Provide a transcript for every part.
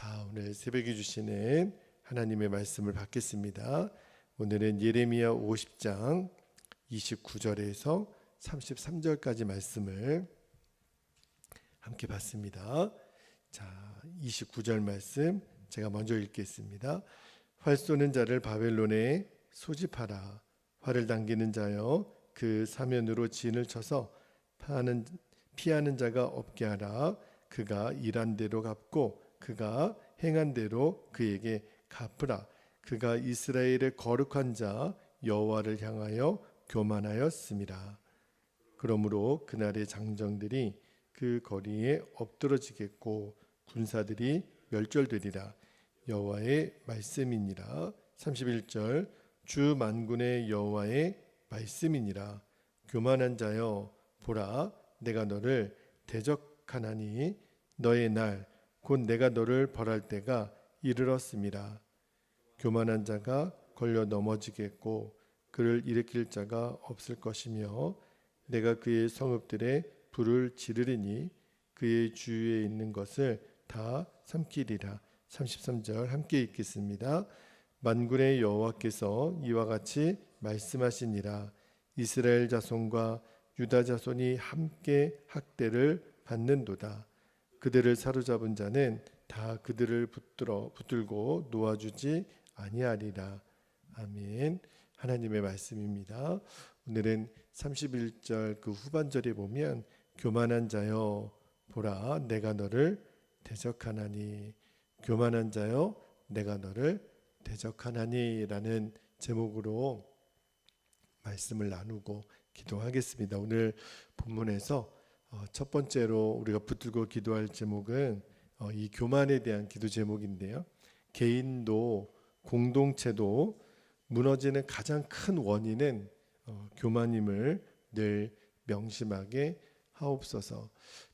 자, 오늘 새벽에 주시는 하나님의 말씀을 받겠습니다. 오늘은 예레미야 50장 29절에서 33절까지 말씀을 함께 봤습니다. 자, 29절 말씀 제가 먼저 읽겠습니다. 활 쏘는 자를 바벨론에 소집하라. 활을 당기는 자여 그 사면으로 진을 쳐서 피하는 자가 없게 하라. 그가 일한 대로 갚고 그가 행한 대로 그에게 갚으라. 그가 이스라엘의 거룩한 자 여호와를 향하여 교만하였음이라. 그러므로 그날의 장정들이 그 거리에 엎드러지겠고 군사들이 멸절되리라. 여호와의 말씀이니라. 31절 주 만군의 여호와의 말씀이니라. 교만한 자여 보라, 내가 너를 대적하나니 너의 날 곧 내가 너를 벌할 때가 이르렀음이라. 교만한 자가 걸려 넘어지겠고 그를 일으킬 자가 없을 것이며 내가 그의 성읍들에 불을 지르리니 그의 주위에 있는 것을 다 삼키리라. 33절 함께 읽겠습니다. 만군의 여호와께서 이와 같이 말씀하시니라. 이스라엘 자손과 유다 자손이 함께 학대를 받는도다. 그들을 사로잡은 자는 다 그들을 붙들고 놓아주지 아니하리라. 아멘. 하나님의 말씀입니다. 오늘은 31절 그 후반절에 보면 교만한 자여 보라, 내가 너를 대적하나니. 교만한 자여 내가 너를 대적하나니 라는 제목으로 말씀을 나누고 기도하겠습니다. 오늘 본문에서 첫 번째로 우리가 붙들고 기도할 제목은 이 교만에 대한 기도 제목인데요. 개인도 공동체도 무너지는 가장 큰 원인은 교만임을 늘 명심하게 하옵소서.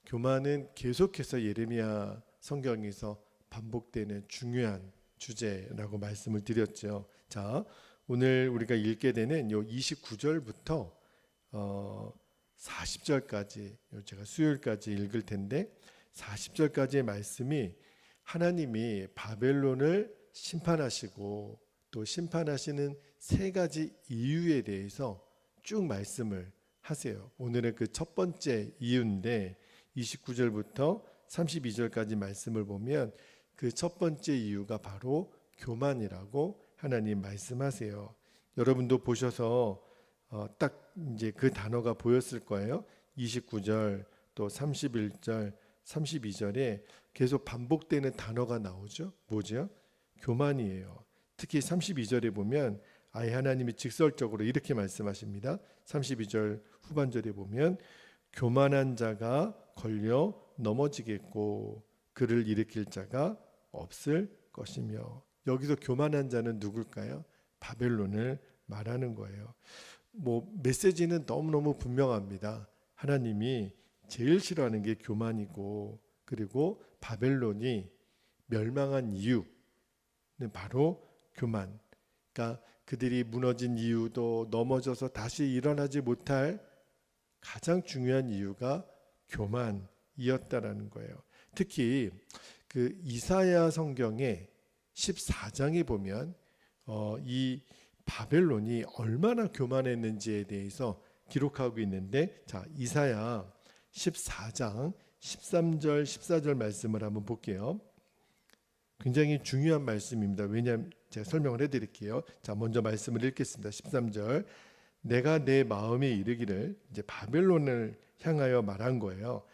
교만은 계속해서 예레미야 성경에서 반복되는 중요한 주제라고 말씀을 드렸죠. 자, 오늘 우리가 읽게 되는 요 29절부터 40절까지 제가 수요일까지 읽을 텐데 40절까지의 말씀이 하나님이 바벨론을 심판하시고 또 심판하시는 세 가지 이유에 대해서 쭉 말씀을 하세요. 오늘은 그 첫 번째 이유인데 29절부터 32절까지 말씀을 보면 그 첫 번째 이유가 바로 교만이라고 하나님 말씀하세요. 여러분도 보셔서 딱 이제 그 단어가 보였을 거예요. 29절 또 31절 32절에 계속 반복되는 단어가 나오죠. 뭐죠? 교만이에요. 특히 32절에 보면 아예 하나님이 직설적으로 이렇게 말씀하십니다. 32절 후반절에 보면 교만한 자가 걸려 넘어지겠고 그를 일으킬 자가 없을 것이며, 여기서 교만한 자는 누굴까요? 바벨론을 말하는 거예요. 메시지는 너무너무 분명합니다. 하나님이 제일 싫어하는 게 교만이고, 그리고 바벨론이 멸망한 이유는 바로 교만. 그러니까 그들이 무너진 이유도 넘어져서 다시 일어나지 못할 가장 중요한 이유가 교만이었다라는 거예요. 특히 그 이사야 성경의 14장에 보면 이 바벨론이 얼마나 교만했는지에 대해서 기록하고 있는데, 자, 이사야 14장 13절 14절 말씀을 한번 볼게요. 굉장히 중요한 말씀입니다. 왜냐하면 제가 설명을 해드릴게요. 자, 먼저 말씀을 읽겠습니다. 13절 내가 내 마음에 이르기를, 이제 바벨론을 향하여 말한 거예요.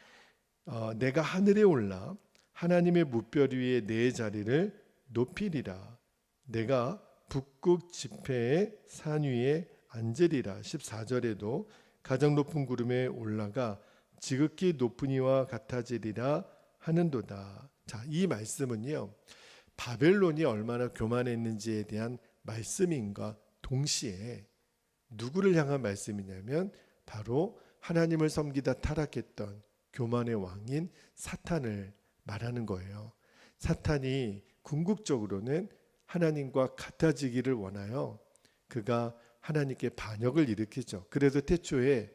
내가 하늘에 올라 하나님의 무별 위에 내 자리를 높이리라. 내가 북극 지폐의 산 위에 앉으리라. 14절에도 가장 높은 구름에 올라가 지극히 높은 이와 같아지리라 하는도다. 자, 이 말씀은요, 바벨론이 얼마나 교만했는지에 대한 말씀인가 동시에 누구를 향한 말씀이냐면 바로 하나님을 섬기다 타락했던 교만의 왕인 사탄을 말하는 거예요. 사탄이 궁극적으로는 하나님과 같아지기를 원하여 그가 하나님께 반역을 일으키죠. 그래서 태초에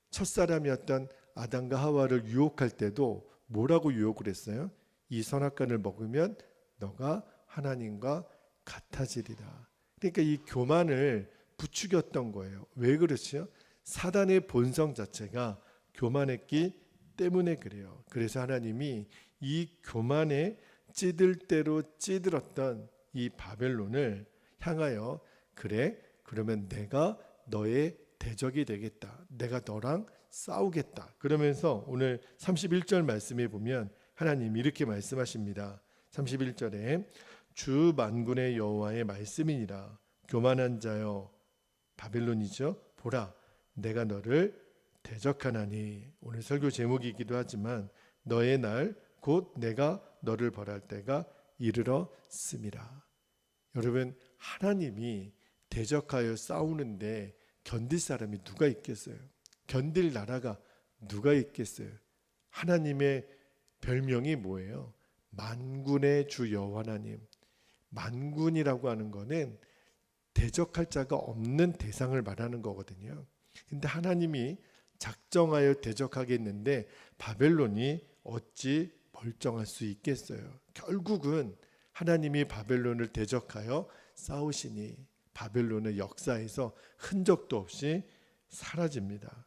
첫사람이었던 아담과 하와를 유혹할 때도 뭐라고 유혹을 했어요? 이 선악과를 먹으면 너가 하나님과 같아지리라. 그러니까 이 교만을 부추겼던 거예요. 왜 그렇죠? 사단의 본성 자체가 교만했기 때문에 그래요. 그래서 하나님이 이 교만에 찌들 대로 찌들었던 이 바벨론을 향하여 그래, 그러면 내가 너의 대적이 되겠다. 내가 너랑 싸우겠다. 그러면서 오늘 31절 말씀에 보면 하나님이 이렇게 말씀하십니다. 31절에 주 만군의 여호와의 말씀이니라. 교만한 자여 바벨론이죠. 보라, 내가 너를 대적하나니. 오늘 설교 제목이기도 하지만 너의 날 곧 내가 너를 벌할 때가 이르렀음이라. 여러분, 하나님이 대적하여 싸우는데 견딜 사람이 누가 있겠어요? 견딜 나라가 누가 있겠어요? 하나님의 별명이 뭐예요? 만군의 주 여호와 하나님. 만군이라고 하는 거는 대적할 자가 없는 대상을 말하는 거거든요. 근데 하나님이 작정하여 대적하겠는데 바벨론이 어찌 멀쩡할 수 있겠어요? 결국은 하나님이 바벨론을 대적하여 싸우시니 바벨론의 역사에서 흔적도 없이 사라집니다.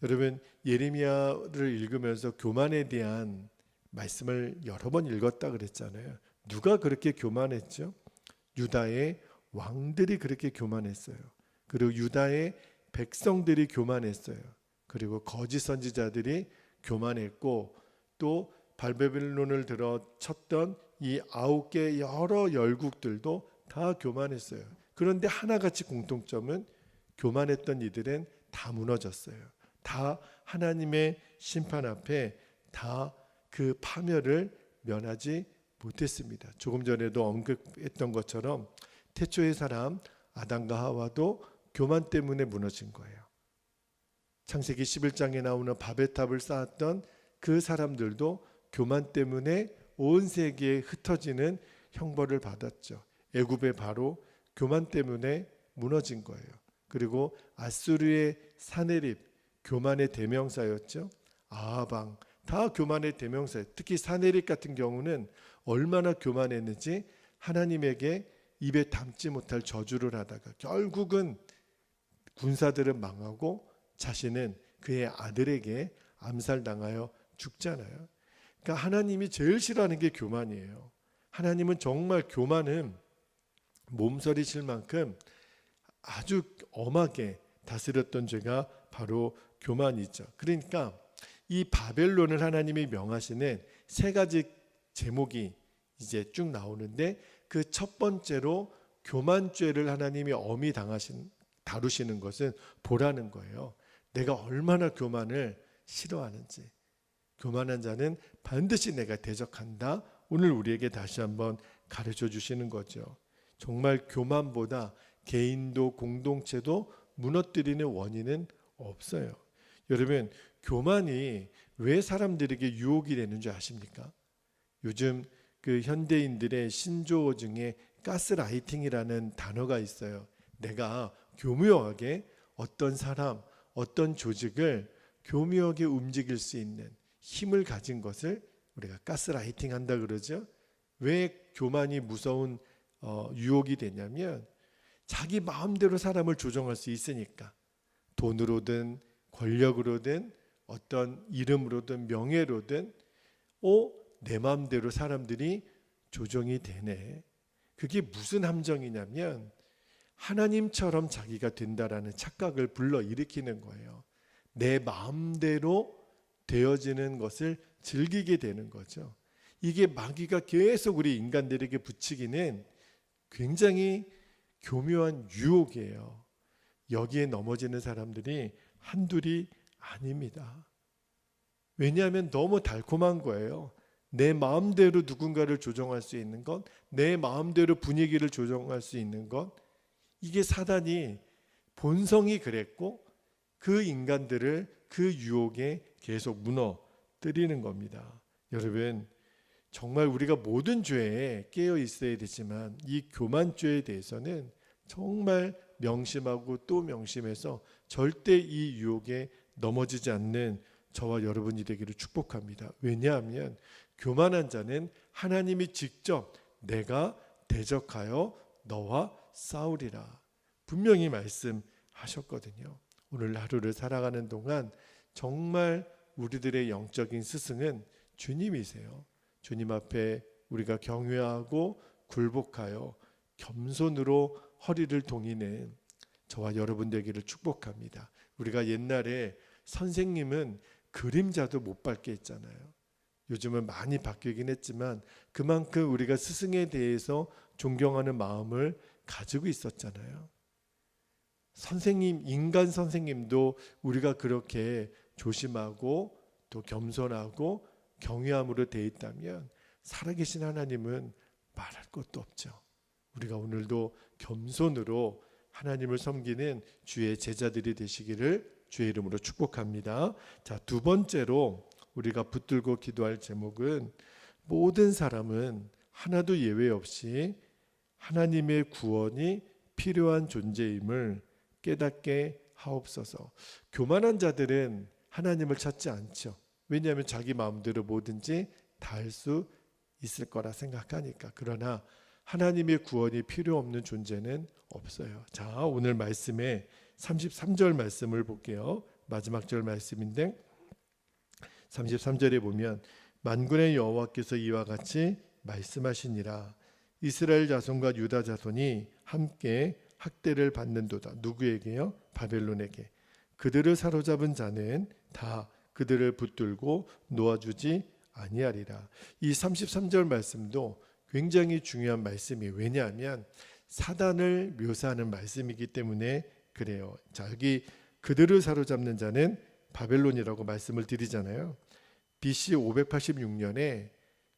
여러분, 예레미야를 읽으면서 교만에 대한 말씀을 여러 번 읽었다 그랬잖아요. 누가 그렇게 교만했죠? 유다의 왕들이 그렇게 교만했어요. 그리고 유다의 백성들이 교만했어요. 그리고 거짓 선지자들이 교만했고, 또 바벨론을 들어 쳤던 이 9개 여러 열국들도 다 교만했어요. 그런데 하나같이 공통점은 교만했던 이들은 다 무너졌어요. 다 하나님의 심판 앞에 다 그 파멸을 면하지 못했습니다. 조금 전에도 언급했던 것처럼 태초의 사람 아담과 하와도 교만 때문에 무너진 거예요. 창세기 11장에 나오는 바벨탑을 쌓았던 그 사람들도 교만 때문에 온 세계에 흩어지는 형벌을 받았죠. 애굽의 바로 교만 때문에 무너진 거예요. 그리고 아수르의 사네립, 교만의 대명사였죠. 아하방, 다 교만의 대명사예요. 특히 사네립 같은 경우는 얼마나 교만했는지 하나님에게 입에 담지 못할 저주를 하다가 결국은 군사들은 망하고 자신은 그의 아들에게 암살당하여 죽잖아요. 그러니까 하나님이 제일 싫어하는 게 교만이에요. 하나님은 정말 교만은 몸서리칠 만큼 아주 엄하게 다스렸던 죄가 바로 교만이죠. 그러니까 이 바벨론을 하나님이 명하시는 세 가지 제목이 이제 쭉 나오는데, 그 첫 번째로 교만죄를 하나님이 엄히 다루시는 것은 보라는 거예요. 내가 얼마나 교만을 싫어하는지. 교만한 자는 반드시 내가 대적한다. 오늘 우리에게 다시 한번 가르쳐 주시는 거죠. 정말 교만보다 개인도 공동체도 무너뜨리는 원인은 없어요. 여러분, 교만이 왜 사람들에게 유혹이 되는 줄 아십니까? 요즘 그 현대인들의 신조어 중에 가스라이팅이라는 단어가 있어요. 내가 교묘하게 어떤 사람, 어떤 조직을 교묘하게 움직일 수 있는 힘을 가진 것을 우리가 가스라이팅 한다 그러죠. 왜 교만이 무서운 유혹이 되냐면 자기 마음대로 사람을 조종할 수 있으니까. 돈으로든 권력으로든 어떤 이름으로든 명예로든 내 마음대로 사람들이 조종이 되네. 그게 무슨 함정이냐면 하나님처럼 자기가 된다라는 착각을 불러일으키는 거예요. 내 마음대로 되어지는 것을 즐기게 되는 거죠. 이게 마귀가 계속 우리 인간들에게 붙이기는 굉장히 교묘한 유혹이에요. 여기에 넘어지는 사람들이 한둘이 아닙니다. 왜냐하면 너무 달콤한 거예요. 내 마음대로 누군가를 조종할 수 있는 것, 내 마음대로 분위기를 조종할 수 있는 것, 이게 사단이 본성이 그랬고 그 인간들을 그 유혹에 계속 무너뜨리는 겁니다. 여러분, 정말 우리가 모든 죄에 깨어 있어야 되지만 이 교만죄에 대해서는 정말 명심하고 또 명심해서 절대 이 유혹에 넘어지지 않는 저와 여러분이 되기를 축복합니다. 왜냐하면 교만한 자는 하나님이 직접 내가 대적하여 너와 싸우리라. 분명히 말씀하셨거든요. 오늘 하루를 살아가는 동안 정말 우리들의 영적인 스승은 주님이세요. 주님 앞에 우리가 경외하고 굴복하여 겸손으로 허리를 동이는 저와 여러분 되기를 축복합니다. 우리가 옛날에 선생님은 그림자도 못 밟게 했잖아요. 요즘은 많이 바뀌긴 했지만 그만큼 우리가 스승에 대해서 존경하는 마음을 가지고 있었잖아요. 선생님, 인간 선생님도 우리가 그렇게 조심하고 또 겸손하고 경외함으로 되어 있다면 살아계신 하나님은 말할 것도 없죠. 우리가 오늘도 겸손으로 하나님을 섬기는 주의 제자들이 되시기를 주의 이름으로 축복합니다. 자, 두 번째로 우리가 붙들고 기도할 제목은 모든 사람은 하나도 예외 없이 하나님의 구원이 필요한 존재임을 깨닫게 하옵소서. 교만한 자들은 하나님을 찾지 않죠. 왜냐하면 자기 마음대로 뭐든지 다 할 수 있을 거라 생각하니까. 그러나 하나님의 구원이 필요 없는 존재는 없어요. 자, 오늘 말씀에 33절 말씀을 볼게요. 마지막 절 말씀인데 33절에 보면 만군의 여호와께서 이와 같이 말씀하시니라. 이스라엘 자손과 유다 자손이 함께 학대를 받는도다. 누구에게요? 바벨론에게. 그들을 사로잡은 자는 다 그들을 붙들고 놓아주지 아니하리라. 이 33절 말씀도 굉장히 중요한 말씀이에요. 왜냐하면 사단을 묘사하는 말씀이기 때문에 그래요. 자, 여기 그들을 사로잡는 자는 바벨론이라고 말씀을 드리잖아요. BC 586년에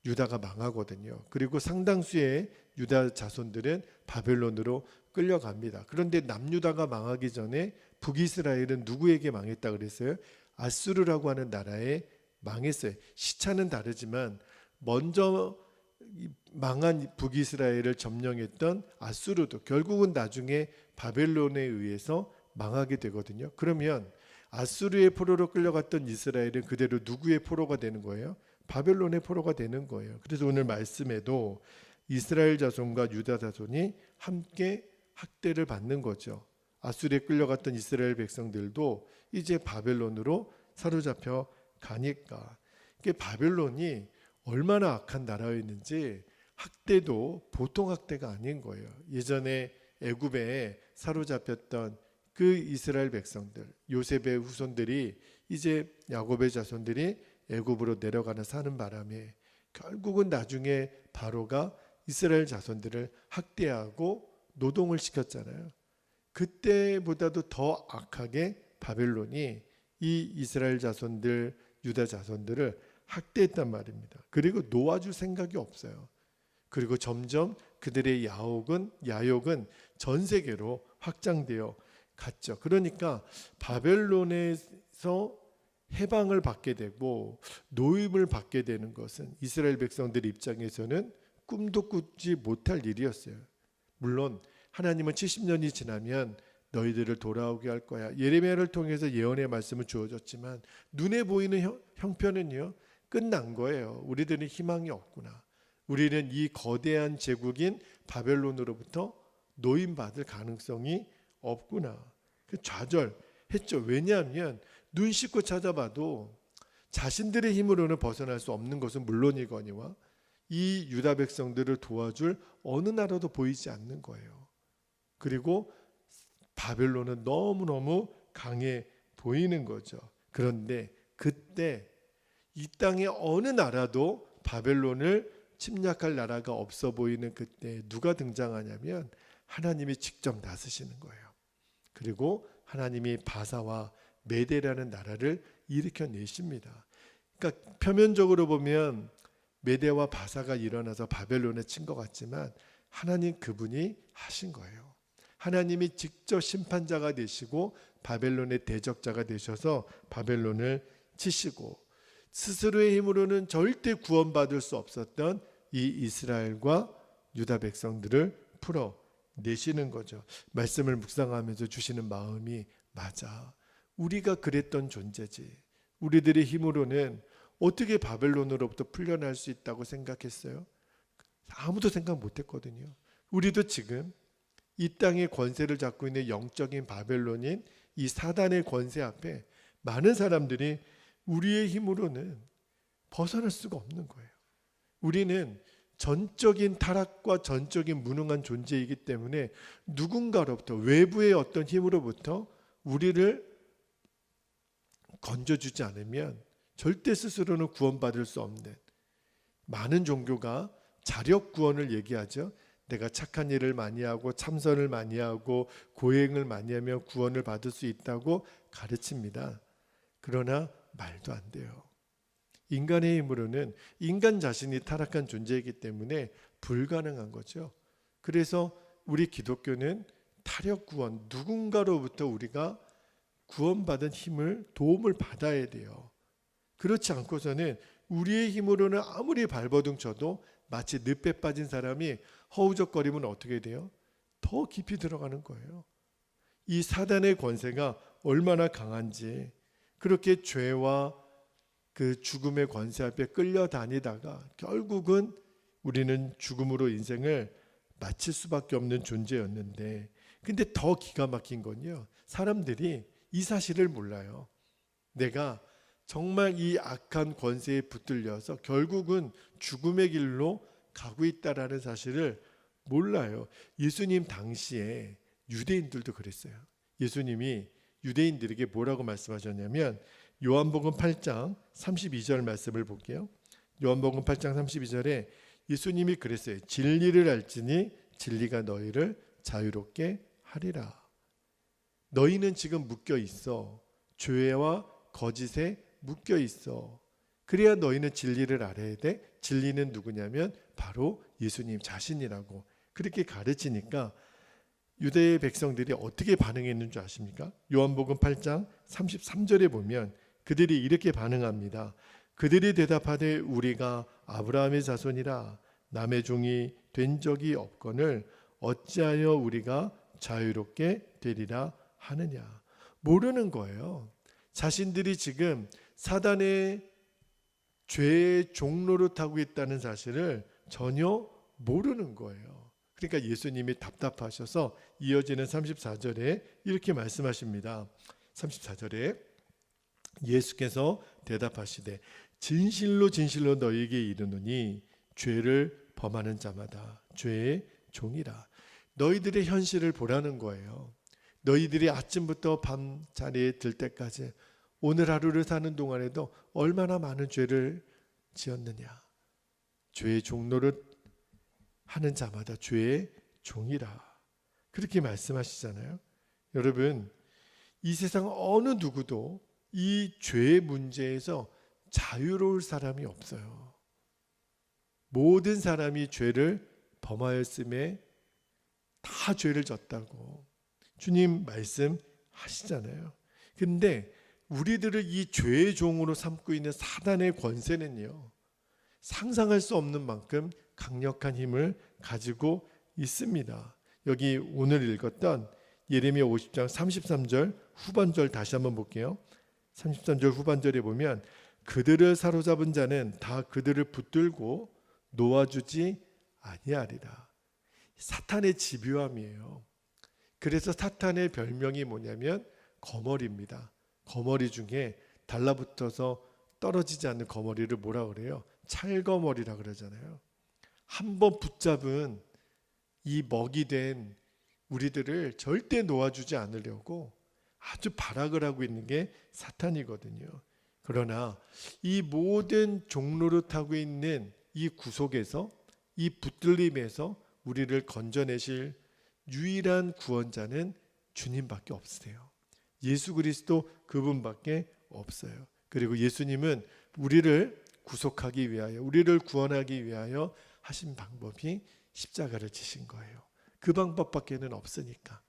유다가 망하거든요. 그리고 상당수의 유다 자손들은 바벨론으로 끌려갑니다. 그런데 남유다가 망하기 전에 북이스라엘은 누구에게 망했다 그랬어요? 아수르라고 하는 나라에 망했어요. 시차는 다르지만 먼저 망한 북이스라엘을 점령했던 아수르도 결국은 나중에 바벨론에 의해서 망하게 되거든요. 그러면 아수르의 포로로 끌려갔던 이스라엘은 그대로 누구의 포로가 되는 거예요? 바벨론의 포로가 되는 거예요. 그래서 오늘 말씀에도 이스라엘 자손과 유다 자손이 함께 학대를 받는 거죠. 아수르에 끌려갔던 이스라엘 백성들도 이제 바벨론으로 사로잡혀 가니까. 바벨론이 얼마나 악한 나라였는지 학대도 보통 학대가 아닌 거예요. 예전에 애굽에 사로잡혔던 그 이스라엘 백성들, 요셉의 후손들이 이제 야곱의 자손들이 애굽으로 내려가는 사는 바람에 결국은 나중에 바로가 이스라엘 자손들을 학대하고 노동을 시켰잖아요. 그때보다도 더 악하게 바벨론이 이 이스라엘 자손들, 유다 자손들을 학대했단 말입니다. 그리고 놓아줄 생각이 없어요. 그리고 점점 그들의 야욕은 전 세계로 확장되어 갔죠. 그러니까 바벨론에서 해방을 받게 되고 노임을 받게 되는 것은 이스라엘 백성들 입장에서는 꿈도 꾸지 못할 일이었어요. 물론 하나님은 70년이 지나면 너희들을 돌아오게 할 거야. 예레미야를 통해서 예언의 말씀을 주어졌지만 눈에 보이는 형편은요 끝난 거예요. 우리들은 희망이 없구나. 우리는 이 거대한 제국인 바벨론으로부터 노임받을 가능성이 없구나. 좌절했죠. 왜냐하면 눈 씻고 찾아봐도 자신들의 힘으로는 벗어날 수 없는 것은 물론이거니와 이 유다 백성들을 도와줄 어느 나라도 보이지 않는 거예요. 그리고 바벨론은 너무너무 강해 보이는 거죠. 그런데 그때 이 땅의 어느 나라도 바벨론을 침략할 나라가 없어 보이는 그때 누가 등장하냐면 하나님이 직접 나서시는 거예요. 그리고 하나님이 바사와 메대라는 나라를 일으켜내십니다. 그러니까 표면적으로 보면 메대와 바사가 일어나서 바벨론에 친 것 같지만 하나님 그분이 하신 거예요. 하나님이 직접 심판자가 되시고 바벨론의 대적자가 되셔서 바벨론을 치시고 스스로의 힘으로는 절대 구원받을 수 없었던 이 이스라엘과 유다 백성들을 풀어내시는 거죠. 말씀을 묵상하면서 주시는 마음이 맞아. 우리가 그랬던 존재지. 우리들의 힘으로는 어떻게 바벨론으로부터 풀려날 수 있다고 생각했어요? 아무도 생각 못했거든요. 우리도 지금 이 땅의 권세를 잡고 있는 영적인 바벨론인 이 사단의 권세 앞에 많은 사람들이 우리의 힘으로는 벗어날 수가 없는 거예요. 우리는 전적인 타락과 전적인 무능한 존재이기 때문에 누군가로부터, 외부의 어떤 힘으로부터 우리를 건져주지 않으면 절대 스스로는 구원받을 수 없는, 많은 종교가 자력 구원을 얘기하죠. 내가 착한 일을 많이 하고 참선을 많이 하고 고행을 많이 하면 구원을 받을 수 있다고 가르칩니다. 그러나 말도 안 돼요. 인간의 힘으로는, 인간 자신이 타락한 존재이기 때문에 불가능한 거죠. 그래서 우리 기독교는 타력 구원, 누군가로부터 우리가 구원받은 힘을, 도움을 받아야 돼요. 그렇지 않고서는 우리의 힘으로는 아무리 발버둥 쳐도 마치 늪에 빠진 사람이 허우적거리면 어떻게 돼요? 더 깊이 들어가는 거예요. 이 사단의 권세가 얼마나 강한지, 그렇게 죄와 그 죽음의 권세 앞에 끌려다니다가 결국은 우리는 죽음으로 인생을 마칠 수밖에 없는 존재였는데, 근데 더 기가 막힌 건요, 사람들이 이 사실을 몰라요. 내가 정말 이 악한 권세에 붙들려서 결국은 죽음의 길로 가고 있다라는 사실을 몰라요. 예수님 당시에 유대인들도 그랬어요. 예수님이 유대인들에게 뭐라고 말씀하셨냐면, 요한복음 8장 32절 말씀을 볼게요. 요한복음 8장 32절에 예수님이 그랬어요. 진리를 알지니 진리가 너희를 자유롭게 하리라. 너희는 지금 묶여 있어. 죄와 거짓에 묶여 있어. 그래야 너희는 진리를 알아야 돼. 진리는 누구냐면 바로 예수님 자신이라고 그렇게 가르치니까 유대 백성들이 어떻게 반응했는 줄 아십니까? 요한복음 8장 33절에 보면 그들이 이렇게 반응합니다. 그들이 대답하되 우리가 아브라함의 자손이라 남의 종이 된 적이 없거늘 어찌하여 우리가 자유롭게 되리라 하느냐. 모르는 거예요. 자신들이 지금 사단의 죄의 종로를 타고 있다는 사실을 전혀 모르는 거예요. 그러니까 예수님이 답답하셔서 이어지는 34절에 이렇게 말씀하십니다. 34절에 예수께서 대답하시되 진실로 진실로 너희에게 이르노니 죄를 범하는 자마다 죄의 종이라. 너희들의 현실을 보라는 거예요. 너희들이 아침부터 밤 자리에 들 때까지 오늘 하루를 사는 동안에도 얼마나 많은 죄를 지었느냐. 죄의 종로를 하는 자마다 죄의 종이라. 그렇게 말씀하시잖아요. 여러분, 이 세상 어느 누구도 이 죄의 문제에서 자유로울 사람이 없어요. 모든 사람이 죄를 범하였음에 다 죄를 졌다고 주님 말씀하시잖아요. 근데 우리들을 이 죄의 종으로 삼고 있는 사단의 권세는요, 상상할 수 없는 만큼 강력한 힘을 가지고 있습니다. 여기 오늘 읽었던 예레미야 50장 33절 후반절 다시 한번 볼게요. 33절 후반절에 보면 그들을 사로잡은 자는 다 그들을 붙들고 놓아주지 아니하리라. 사탄의 집요함이에요. 그래서 사탄의 별명이 뭐냐면 거머리입니다. 거머리 중에 달라붙어서 떨어지지 않는 거머리를 뭐라 그래요? 찰거머리라 그러잖아요. 한번 붙잡은 이 먹이 된 우리들을 절대 놓아주지 않으려고 아주 발악을 하고 있는 게 사탄이거든요. 그러나 이 모든 종로를 타고 있는 이 구속에서, 이 붙들림에서 우리를 건져내실 유일한 구원자는 주님밖에 없으세요. 예수 그리스도 그분밖에 없어요. 그리고 예수님은 우리를 구속하기 위하여, 우리를 구원하기 위하여 하신 방법이 십자가를 지신 거예요. 그 방법밖에는 없으니까.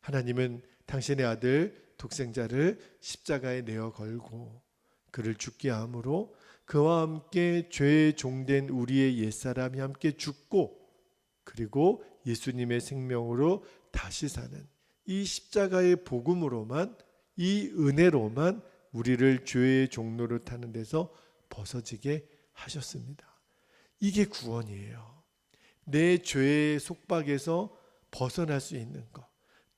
하나님은 당신의 아들 독생자를 십자가에 내어 걸고 그를 죽게 함으로 그와 함께 죄의 종된 우리의 옛사람이 함께 죽고, 그리고 예수님의 생명으로 다시 사는 이 십자가의 복음으로만, 이 은혜로만 우리를 죄의 종로를 타는 데서 벗어지게 하셨습니다. 이게 구원이에요. 내 죄의 속박에서 벗어날 수 있는 것,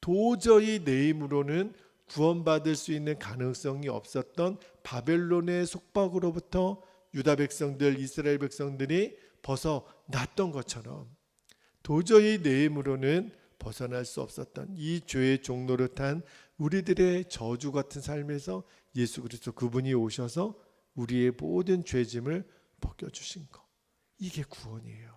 도저히 내 힘으로는 구원받을 수 있는 가능성이 없었던 바벨론의 속박으로부터 유다 백성들, 이스라엘 백성들이 벗어났던 것처럼 도저히 내 힘으로는 벗어날 수 없었던 이 죄의 종노릇한 우리들의 저주 같은 삶에서 예수 그리스도 그분이 오셔서 우리의 모든 죄짐을 벗겨주신 것, 이게 구원이에요.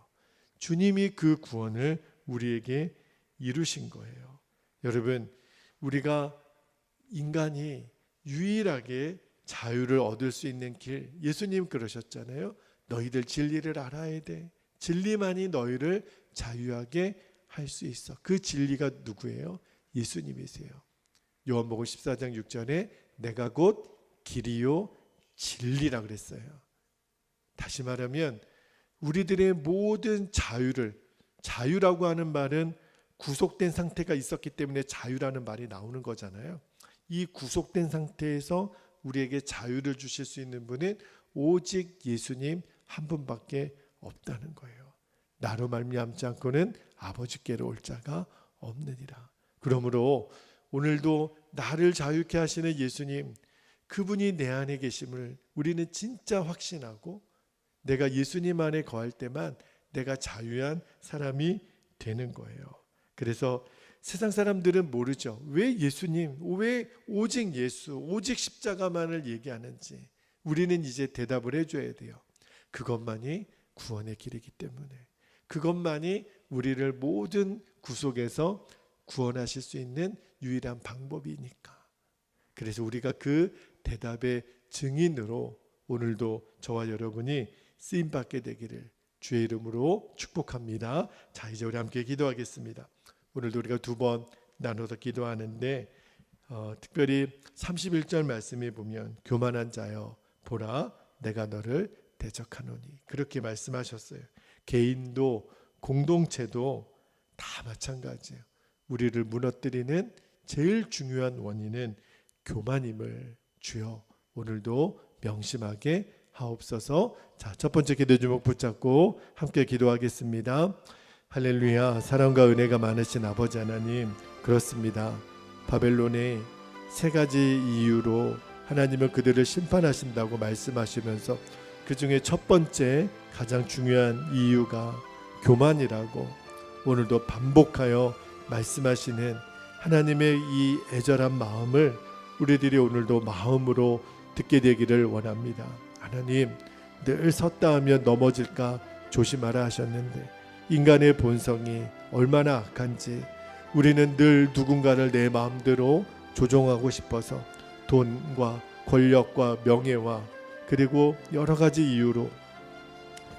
주님이 그 구원을 우리에게 이루신 거예요. 여러분, 우리가 인간이 유일하게 자유를 얻을 수 있는 길, 예수님 그러셨잖아요. 너희들 진리를 알아야 돼. 진리만이 너희를 자유하게 할 수 있어. 그 진리가 누구예요? 예수님이세요. 요한복음 14장 6절에 내가 곧 길이요 진리라 그랬어요. 다시 말하면 우리들의 모든 자유라고 하는 말은 구속된 상태가 있었기 때문에 자유라는 말이 나오는 거잖아요. 이 구속된 상태에서 우리에게 자유를 주실 수 있는 분은 오직 예수님 한 분밖에 없다는 거예요. 나로 말미암지 않고는 아버지께로 올 자가 없느니라. 그러므로 오늘도 나를 자유케 하시는 예수님, 그분이 내 안에 계심을 우리는 진짜 확신하고 내가 예수님 안에 거할 때만 내가 자유한 사람이 되는 거예요. 그래서 세상 사람들은 모르죠. 왜 예수님, 왜 오직 예수, 오직 십자가만을 얘기하는지 우리는 이제 대답을 해줘야 돼요. 그것만이 구원의 길이기 때문에, 그것만이 우리를 모든 구속에서 구원하실 수 있는 유일한 방법이니까. 그래서 우리가 그 대답의 증인으로 오늘도 저와 여러분이 쓰임받게 되기를 주의 이름으로 축복합니다. 자, 이제 우리 함께 기도하겠습니다. 오늘도 우리가 두 번 나눠서 기도하는데 특별히 31절 말씀에 보면 교만한 자여 보라 내가 너를 대적하노니, 그렇게 말씀하셨어요. 개인도 공동체도 다 마찬가지예요. 우리를 무너뜨리는 제일 중요한 원인은 교만임을 주여 오늘도 명심하게 하옵소서. 자, 첫 번째 기도 제목 붙잡고 함께 기도하겠습니다. 할렐루야. 사랑과 은혜가 많으신 아버지 하나님, 그렇습니다. 바벨론의 세 가지 이유로 하나님은 그들을 심판하신다고 말씀하시면서 그 중에 첫 번째 가장 중요한 이유가 교만이라고 오늘도 반복하여 말씀하시는 하나님의 이 애절한 마음을 우리들이 오늘도 마음으로 듣게 되기를 원합니다. 하나님, 늘 섰다 하면 넘어질까 조심하라 하셨는데 인간의 본성이 얼마나 악한지 우리는 늘 누군가를 내 마음대로 조종하고 싶어서 돈과 권력과 명예와 그리고 여러 가지 이유로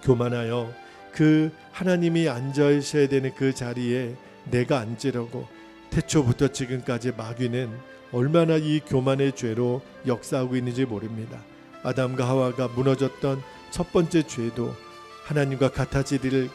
교만하여 그 하나님이 앉으셔야 되는 그 자리에 내가 앉으려고 태초부터 지금까지 마귀는 얼마나 이 교만의 죄로 역사하고 있는지 모릅니다. 아담과 하와가 무너졌던 첫 번째 죄도 하나님과 같아지리를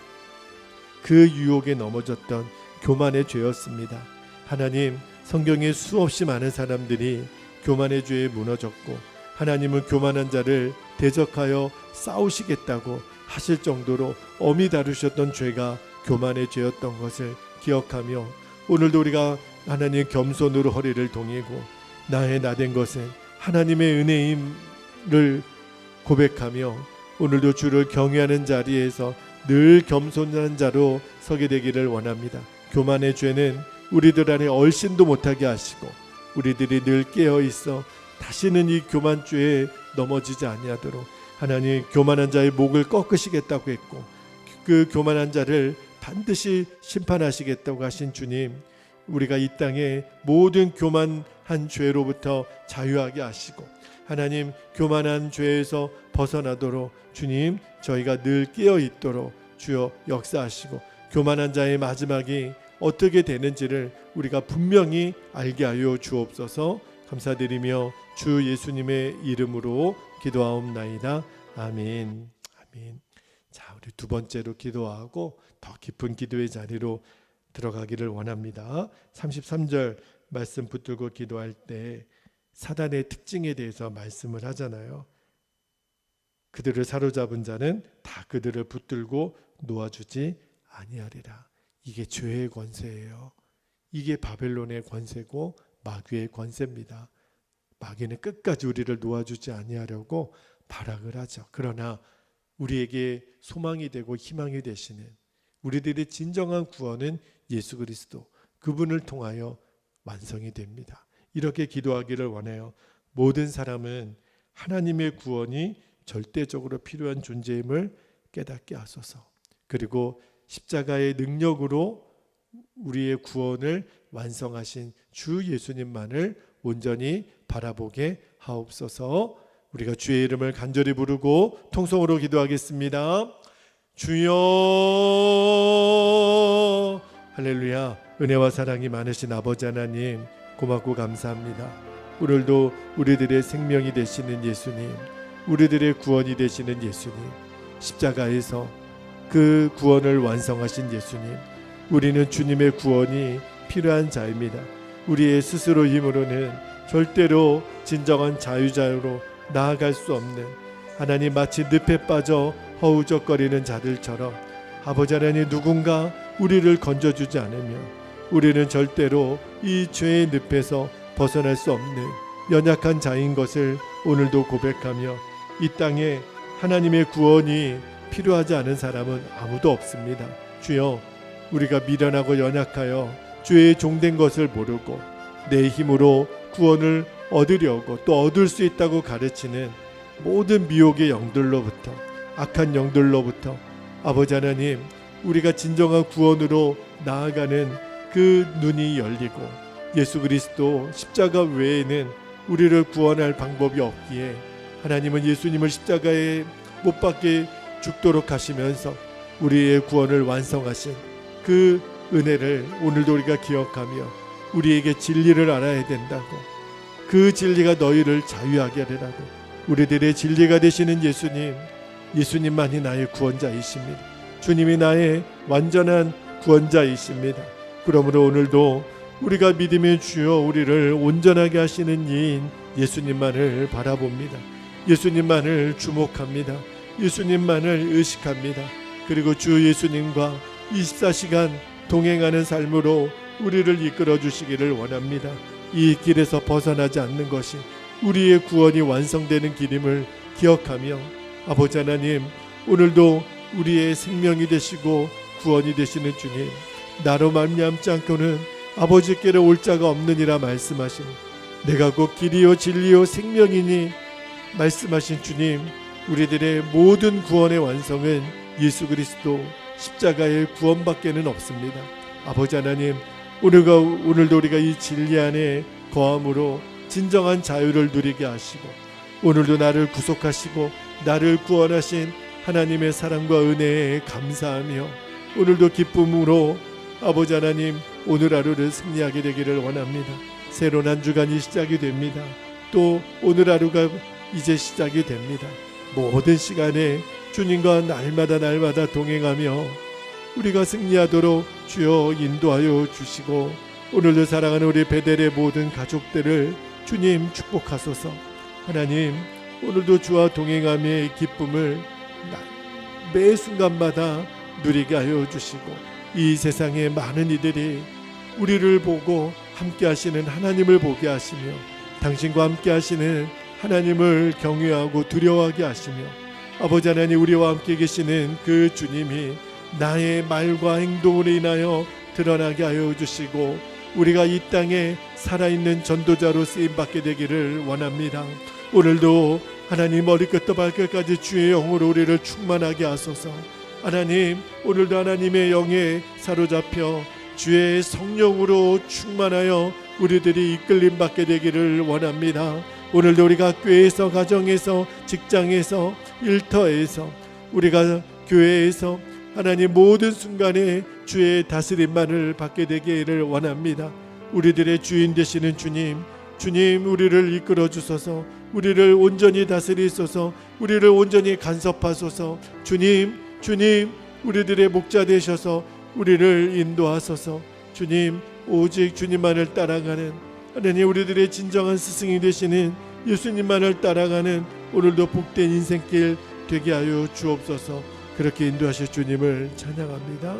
그 유혹에 넘어졌던 교만의 죄였습니다. 하나님, 성경에 수없이 많은 사람들이 교만의 죄에 무너졌고 하나님은 교만한 자를 대적하여 싸우시겠다고 하실 정도로 엄히 다루셨던 죄가 교만의 죄였던 것을 기억하며 오늘도 우리가 하나님 겸손으로 허리를 동이고 나의 나된 것은 하나님의 은혜임을 고백하며 오늘도 주를 경외하는 자리에서 늘 겸손한 자로 서게 되기를 원합니다. 교만의 죄는 우리들 안에 얼씬도 못하게 하시고 우리들이 늘 깨어있어 다시는 이 교만죄에 넘어지지 아니하도록 하나님 교만한 자의 목을 꺾으시겠다고 했고 그 교만한 자를 반드시 심판하시겠다고 하신 주님, 우리가 이 땅에 모든 교만한 죄로부터 자유하게 하시고 하나님 교만한 죄에서 벗어나도록 주님 저희가 늘 깨어있도록 주여 역사하시고 교만한 자의 마지막이 어떻게 되는지를 우리가 분명히 알게 하여 주옵소서. 감사드리며 주 예수님의 이름으로 기도하옵나이다. 아멘. 아멘. 자, 우리 두 번째로 기도하고 더 깊은 기도의 자리로 들어가기를 원합니다. 33절 말씀 붙들고 기도할 때 사단의 특징에 대해서 말씀을 하잖아요. 그들을 사로잡은 자는 다 그들을 붙들고 놓아주지 아니하리라. 이게 죄의 권세예요. 이게 바벨론의 권세고 마귀의 권세입니다. 마귀는 끝까지 우리를 놓아주지 아니하려고 발악을 하죠. 그러나 우리에게 소망이 되고 희망이 되시는, 우리들의 진정한 구원은 예수 그리스도, 그분을 통하여 완성이 됩니다. 이렇게 기도하기를 원해요. 모든 사람은 하나님의 구원이 절대적으로 필요한 존재임을 깨닫게 하소서. 그리고 십자가의 능력으로 우리의 구원을 완성하신 주 예수님만을 온전히 바라보게 하옵소서. 우리가 주의 이름을 간절히 부르고 통성으로 기도하겠습니다. 주여, 할렐루야. 은혜와 사랑이 많으신 아버지 하나님, 고맙고 감사합니다. 오늘도 우리들의 생명이 되시는 예수님, 우리들의 구원이 되시는 예수님, 십자가에서 그 구원을 완성하신 예수님, 우리는 주님의 구원이 필요한 자입니다. 우리의 스스로 힘으로는 절대로 진정한 자유자유로 나아갈 수 없는, 하나님 마치 늪에 빠져 허우적거리는 자들처럼 아버지 하나님, 누군가 우리를 건져주지 않으면 우리는 절대로 이 죄의 늪에서 벗어날 수 없는 연약한 자인 것을 오늘도 고백하며, 이 땅에 하나님의 구원이 필요하지 않은 사람은 아무도 없습니다. 주여, 우리가 미련하고 연약하여 죄의 종된 것을 모르고 내 힘으로 구원을 얻으려고 또 얻을 수 있다고 가르치는 모든 미혹의 영들로부터, 악한 영들로부터 아버지 하나님, 우리가 진정한 구원으로 나아가는 그 눈이 열리고 예수 그리스도 십자가 외에는 우리를 구원할 방법이 없기에 하나님은 예수님을 십자가에 못 박게 죽도록 하시면서 우리의 구원을 완성하신 그 은혜를 오늘도 우리가 기억하며 우리에게 진리를 알아야 된다고, 그 진리가 너희를 자유하게 하리라고, 우리들의 진리가 되시는 예수님, 예수님만이 나의 구원자이십니다. 주님이 나의 완전한 구원자이십니다. 그러므로 오늘도 우리가 믿음의 주여 우리를 온전하게 하시는 이인 예수님만을 바라봅니다. 예수님만을 주목합니다. 예수님만을 의식합니다. 그리고 주 예수님과 24시간 동행하는 삶으로 우리를 이끌어 주시기를 원합니다. 이 길에서 벗어나지 않는 것이 우리의 구원이 완성되는 길임을 기억하며 아버지 하나님, 오늘도 우리의 생명이 되시고 구원이 되시는 주님, 나로 말미암지 않고는 아버지께로 올 자가 없느니라 말씀하신, 내가 곧 길이요 진리요 생명이니 말씀하신 주님, 우리들의 모든 구원의 완성은 예수 그리스도 십자가의 구원밖에는 없습니다. 아버지 하나님, 오늘도 우리가 이 진리 안에 거함으로 진정한 자유를 누리게 하시고, 오늘도 나를 구속하시고 나를 구원하신 하나님의 사랑과 은혜에 감사하며 오늘도 기쁨으로 아버지 하나님, 오늘 하루를 승리하게 되기를 원합니다. 새로운 한 주간이 시작이 됩니다. 또 오늘 하루가 이제 시작이 됩니다. 모든 시간에 주님과 날마다 동행하며 우리가 승리하도록 주여 인도하여 주시고, 오늘도 사랑하는 우리 베델의 모든 가족들을 주님 축복하소서. 하나님, 오늘도 주와 동행함의 기쁨을 매 순간마다 누리게 하여 주시고, 이 세상의 많은 이들이 우리를 보고 함께 하시는 하나님을 보게 하시며 당신과 함께 하시는 하나님을 경외하고 두려워하게 하시며, 아버지 하나님, 우리와 함께 계시는 그 주님이 나의 말과 행동으로 인하여 드러나게 하여 주시고 우리가 이 땅에 살아있는 전도자로 쓰임받게 되기를 원합니다. 오늘도 하나님, 머리끝부터 발끝까지 주의 영으로 우리를 충만하게 하소서. 하나님, 오늘도 하나님의 영에 사로잡혀 주의 성령으로 충만하여 우리들이 이끌림 받게 되기를 원합니다. 오늘도 우리가 학교에서, 가정에서, 직장에서, 일터에서, 우리가 교회에서 하나님 모든 순간에 주의 다스림만을 받게 되기를 원합니다. 우리들의 주인 되시는 주님, 우리를 이끌어 주소서. 우리를 온전히 다스리소서. 우리를 온전히 간섭하소서. 주님, 우리들의 목자 되셔서 우리를 인도하소서. 주님, 오직 주님만을 따라가는 하나님, 우리들의 진정한 스승이 되시는 예수님만을 따라가는 오늘도 복된 인생길 되게 하여 주옵소서. 그렇게 인도하실 주님을 찬양합니다.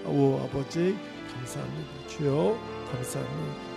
오 아버지 감사합니다. 주여 감사합니다.